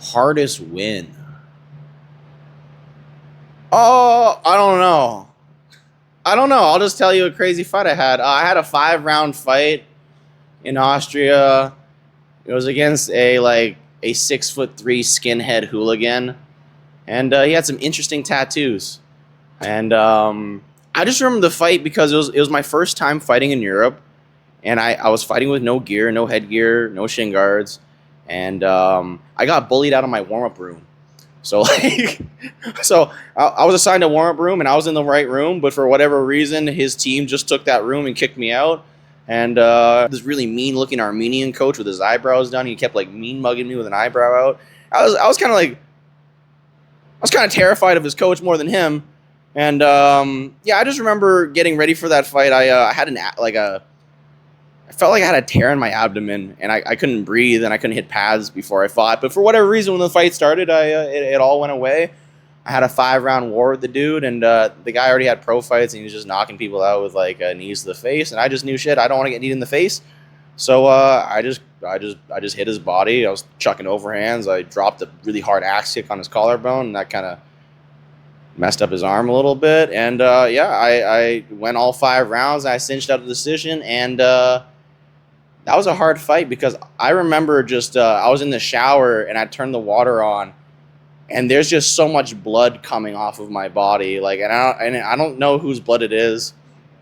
Hardest win. Oh, I don't know. I don't know. I'll just tell you a crazy fight I had. I had a 5 round fight in Austria. It was against a 6'3" skinhead hooligan, and he had some interesting tattoos. And I just remember the fight because it was my first time fighting in Europe, and I was fighting with no gear, no headgear, no shin guards, and I got bullied out of my warm up room. So like, I was assigned a warm up room, and I was in the right room, but for whatever reason, his team just took that room and kicked me out. And this really mean looking Armenian coach with his eyebrows done, he kept like mean mugging me with an eyebrow out. I was kind of like I was kind of terrified of his coach more than him. And yeah, I just remember getting ready for that fight. I had I felt like I had a tear in my abdomen, and I couldn't breathe, and I couldn't hit pads before I fought. But for whatever reason, when the fight started, it all went away. I had a 5 round war with the dude, and the guy already had pro fights, and he was just knocking people out with like knees to the face. And I just knew shit. I don't want to get kneed in the face, so I just hit his body. I was chucking overhands. I dropped a really hard axe kick on his collarbone, and that kind of messed up his arm a little bit. And yeah, I went all 5 rounds. And I cinched out the decision, and that was a hard fight because I remember just I was in the shower and I turned the water on, and there's just so much blood coming off of my body. Like, and I don't know whose blood it is.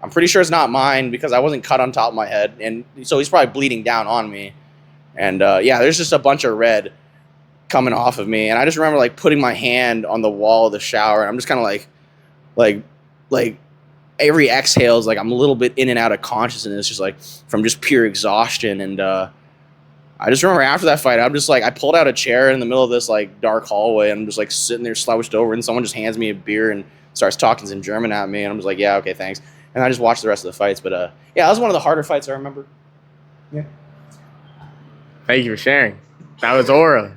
I'm pretty sure it's not mine because I wasn't cut on top of my head, and so he's probably bleeding down on me. And yeah, there's just a bunch of red coming off of me, and I just remember like putting my hand on the wall of the shower, and I'm just kind of like, like every exhale is like I'm a little bit in and out of consciousness, just like from just pure exhaustion. And I just remember after that fight, I'm just like I pulled out a chair in the middle of this like dark hallway, and I'm just like sitting there slouched over, and someone just hands me a beer and starts talking some German at me, and I'm just like, yeah, okay, thanks. And I just watched the rest of the fights. But yeah, that was one of the harder fights I remember. Thank you for sharing. That was Aura.